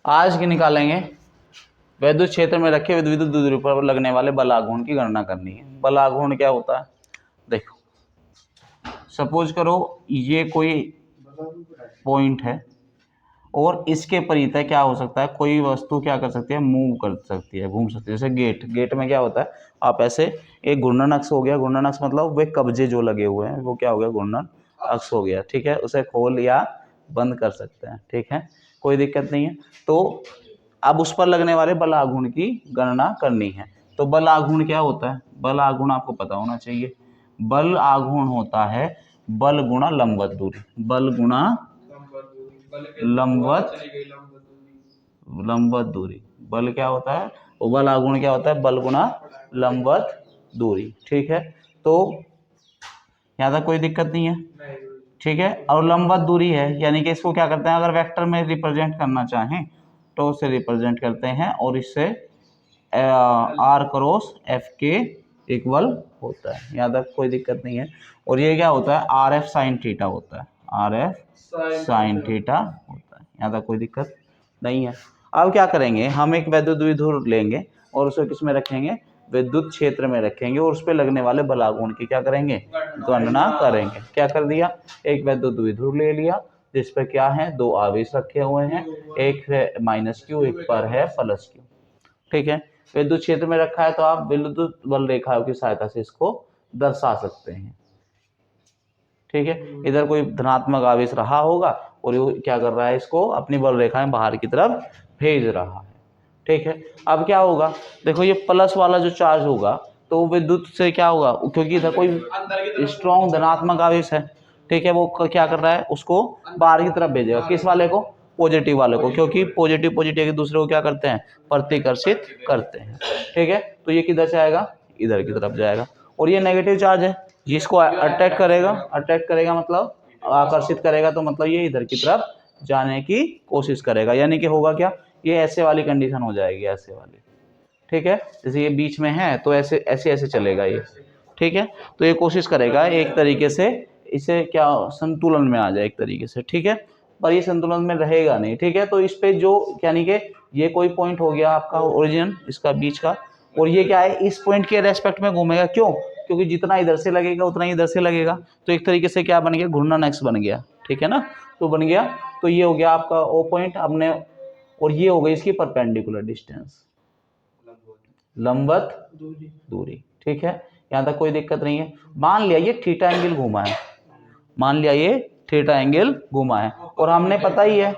आज की निकालेंगे वैद्युत क्षेत्र में रखे विद्युत दूरी पर लगने वाले बल आघूर्ण की गणना करनी है। बल आघूर्ण क्या होता है, देखो सपोज करो ये कोई पॉइंट है और इसके परितः क्या हो सकता है, कोई वस्तु क्या कर सकती है, मूव कर सकती है, घूम सकती है। जैसे गेट में क्या होता है, आप ऐसे एक घूर्णन अक्ष हो गया, घूर्णन अक्ष मतलब वे कब्जे जो लगे हुए हैं वो क्या हो गया, घूर्णन अक्ष हो गया, ठीक है। उसे खोल या बंद कर सकते हैं, ठीक है, कोई दिक्कत नहीं है। तो अब उस पर लगने वाले बल आघूर्ण की गणना करनी है। तो बल आघूर्ण क्या होता है, बल आघूर्ण आपको पता होना चाहिए। बल आघूर्ण होता है बल गुणा लंबवत दूरी, बल गुणा लंबवत दूरी। बल क्या होता है, वो बल आघूर्ण क्या होता है, बल गुणा लंबवत दूरी, ठीक है। तो यहाँ तक कोई दिक्कत नहीं है, ठीक है। और लंबवत दूरी है यानी कि इसको क्या करते हैं, अगर वेक्टर में रिप्रेजेंट करना चाहें तो उसे रिप्रेजेंट करते हैं और इससे आर क्रॉस एफ के इक्वल होता है। यहाँ तक कोई दिक्कत नहीं है। और ये क्या होता है, आर एफ साइन थीटा होता है, आर एफ साइन थीटा होता है। यहाँ तक कोई दिक्कत नहीं है। अब क्या करेंगे, हम एक वैद्युत द्विध्रुव लेंगे और उसे किस में रखेंगे, विद्युत क्षेत्र में रखेंगे और उस पर लगने वाले बल आघूर्ण की क्या करेंगे, गणना करेंगे। क्या कर दिया, एक वैद्युत द्विध्रुव ले लिया जिस पर क्या है, दो आवेश रखे हुए हैं, एक है माइनस क्यू, एक पर है प्लस क्यू, ठीक है। विद्युत क्षेत्र में रखा है तो आप विद्युत बल रेखाओं की सहायता से इसको दर्शा सकते हैं, ठीक है। इधर कोई धनात्मक आवेश रहा होगा और ये क्या कर रहा है, इसको अपनी बल रेखाएं बाहर की तरफ भेज रहा है, ठीक है। अब क्या होगा, देखो ये प्लस वाला जो चार्ज होगा तो विद्युत से क्या होगा, क्योंकि इधर कोई स्ट्रॉन्ग धनात्मक आवेश है, ठीक है, वो क्या कर रहा है, उसको बाहर की तरफ भेजेगा, किस वाले को, पॉजिटिव वाले को, क्योंकि पॉजिटिव पॉजिटिव एक दूसरे को क्या करते हैं, प्रतिकर्षित करते हैं, ठीक है। तो ये किधर से आएगा, इधर की तरफ जाएगा। और ये नेगेटिव चार्ज है, जिसको अट्रैक्ट करेगा मतलब आकर्षित करेगा, तो मतलब ये इधर की तरफ जाने की कोशिश करेगा, यानी कि होगा क्या, ये ऐसे वाली कंडीशन हो जाएगी, ऐसे वाली, ठीक है। जैसे ये बीच में है तो ऐसे ऐसे ऐसे चलेगा ये, ठीक है। तो ये कोशिश करेगा एक तरीके से इसे क्या संतुलन में आ जाए एक तरीके से, ठीक है, पर ये संतुलन में रहेगा नहीं, ठीक है। तो इस पे जो यानी कि ये कोई पॉइंट हो गया आपका ओरिजिन इसका बीच का, और ये क्या है, इस पॉइंट के रेस्पेक्ट में घूमेगा, क्यों, क्योंकि जितना इधर से लगेगा उतना ही इधर से लगेगा, तो एक तरीके से क्या बन गया, घूर्णन अक्ष बन गया, ठीक है ना। तो बन गया, तो ये हो गया आपका ओ पॉइंट हमने, और ये हो गई इसकी परपेंडिकुलर डिस्टेंस, लंबवत दूरी, ठीक है। यहाँ तक कोई दिक्कत नहीं है। मान लिया ये थीटा एंगल घुमा है, मान लिया ये थीटा एंगल घुमा है, और हमने पता ही है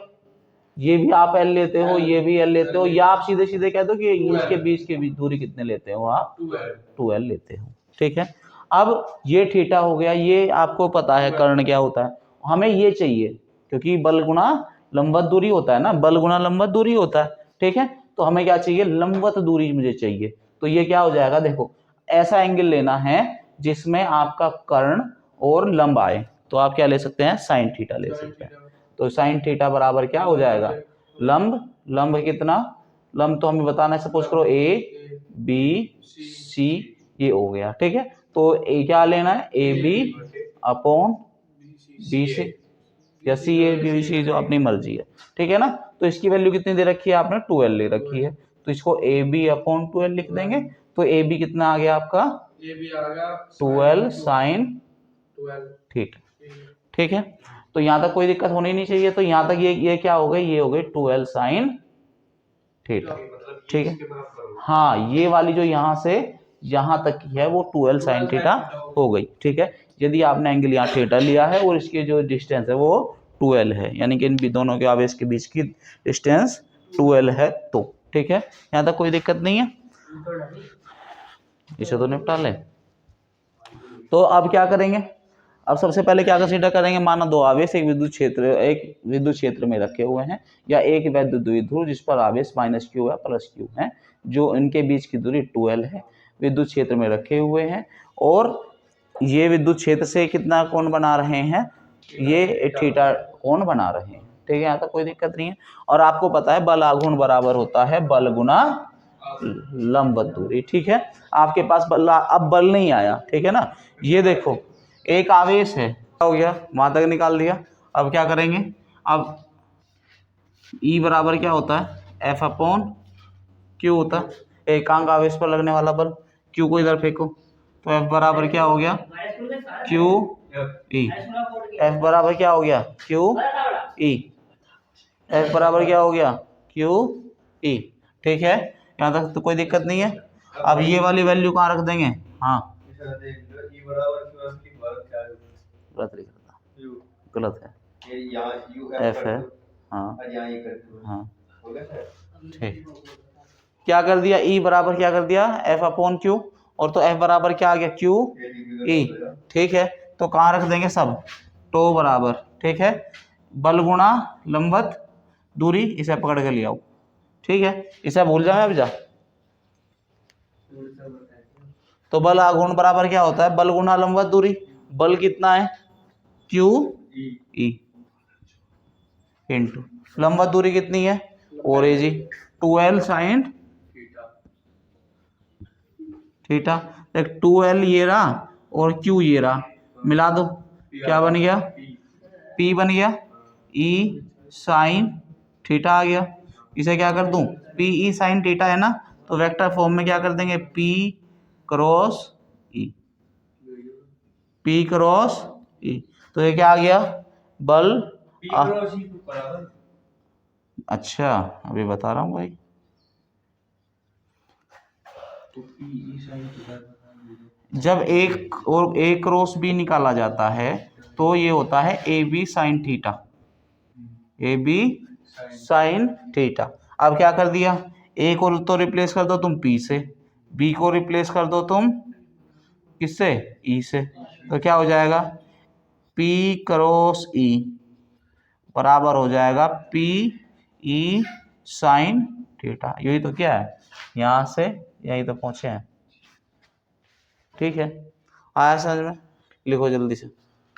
ये भी आप एल लेते हो, ये भी एल लेते हो, या आप सीधे सीधे कह दो कि इसके बीच के बीच दूरी कितने लेते हो आप, 2l लेते हो, ठीक है। अब ये थीटा हो गया, ये आपको पता है कर्ण क्या होता है, हमें ये चाहिए क्योंकि बल गुणा लंबवत दूरी होता है ना, बल गुणा लंबवत दूरी होता है, ठीक है। तो हमें क्या चाहिए, लंबवत दूरी मुझे चाहिए। तो ये क्या हो जाएगा, देखो ऐसा एंगल लेना है जिसमें आपका कर्ण और लंब आए, तो आप क्या ले सकते हैं, साइन थीटा ले सकते हैं। तो साइन थीटा बराबर क्या हो जाएगा, लंब कितना, लंब तो हमें बताना है, सपोज करो ए बी सी ये हो गया, ठीक है। तो ए क्या लेना है, A B upon B C, या सी ए बी सी, जो अपनी मर्जी है, ठीक है ना। तो इसकी वैल्यू कितनी दे रखी है आपने, 12 ले रखी है, तो इसको ए बी अपॉन 12 लिख देंगे। तो ए बी कितना आ गया आपका, 12 साइन थीटा, ठीक है। तो यहाँ तक कोई दिक्कत होनी नहीं चाहिए। तो यहाँ तक ये क्या हो गई, ये हो गई 12 साइन थीटा, ठीक है। हाँ ये वाली जो यहाँ से यहाँ तक की है वो 12 साइन थीटा हो गई, ठीक है। यदि आपने एंगल यहाँ थीटा लिया है और इसकी जो डिस्टेंस है वो 12 है, यानी कि इन दोनों के आवेश के बीच की डिस्टेंस 12 है, तो ठीक है, यहाँ तक कोई दिक्कत नहीं है। इसे तो निपटा ले। तो अब क्या करेंगे, अब सबसे पहले क्या कंसीडर करेंगे, माना दो आवेश एक विद्युत क्षेत्र में रखे हुए हैं, या एक वैद्युत द्विध्रुव जिस पर आवेश माइनस क्यू है प्लस क्यू है, जो इनके बीच की दूरी 12 है, विद्युत क्षेत्र में रखे हुए हैं, और ये विद्युत क्षेत्र से कितना कोण बना रहे हैं, ये थीटा कोण बना रहे हैं, ठीक है। यहाँ तक कोई दिक्कत नहीं है। और आपको पता है बल आघूर्ण बराबर होता है बल गुना लंबवत दूरी, ठीक है। आपके पास बल, अब बल नहीं आया, ठीक है ना। ये देखो एक आवेश है, हो गया वहां तक निकाल दिया। अब क्या करेंगे, अब E बराबर क्या होता है, एफ अपॉन क्यू होता। एक कांक आवेश पर लगने वाला बल, क्यू को इधर फेंको तो एफ बराबर क्या हो गया, क्यू ई। एफ बराबर क्या हो गया, क्यू ई। एफ बराबर क्या हो गया, क्यू ई। ठीक है, यहाँ तक तो कोई दिक्कत नहीं है। अब ये वाली वैल्यू कहाँ रख देंगे, हाँ गलत लिख रहा था, गलत है, एफ है, हाँ हाँ ठीक। क्या कर दिया, ई बराबर क्या कर दिया, एफ अपॉन क्यू, और तो एफ बराबर क्या आ गया, क्यू ई। ठीक है, तो कहाँ रख देंगे सब, टो बराबर, ठीक है, बल गुणा लंबवत दूरी, इसे पकड़ के ले आओ। ठीक है, इसे भूल जाए अब जा। तो बल आघूर्ण बराबर क्या होता है, बल गुणा लंबवत दूरी। बल कितना है, क्यू ई इंटू लंबवत दूरी कितनी है, और ए जी 12 साइन थीटा। एक 2l ये रहा और q ये रहा, मिला दो, क्या बन गया, p बन गया, e साइन थीटा आ गया। इसे क्या कर दूं, p e साइन थीटा है ना, तो वेक्टर फॉर्म में क्या कर देंगे, p cross e, p cross e। तो ये क्या आ गया, बल अच्छा अभी बता रहा हूँ भाई। जब एक और ए क्रॉस बी निकाला जाता है तो ये होता है A B sine theta, A B sine theta. अब क्या कर दिया, ए को तो रिप्लेस कर दो तुम पी से, बी को रिप्लेस कर दो तुम किससे, ई से, तो क्या हो जाएगा, पी क्रॉस ई बराबर हो जाएगा पी ई साइन थीटा। यही तो क्या है, यहाँ से यहीं तो पहुंचे हैं। ठीक है, आया समझ में, लिखो जल्दी से।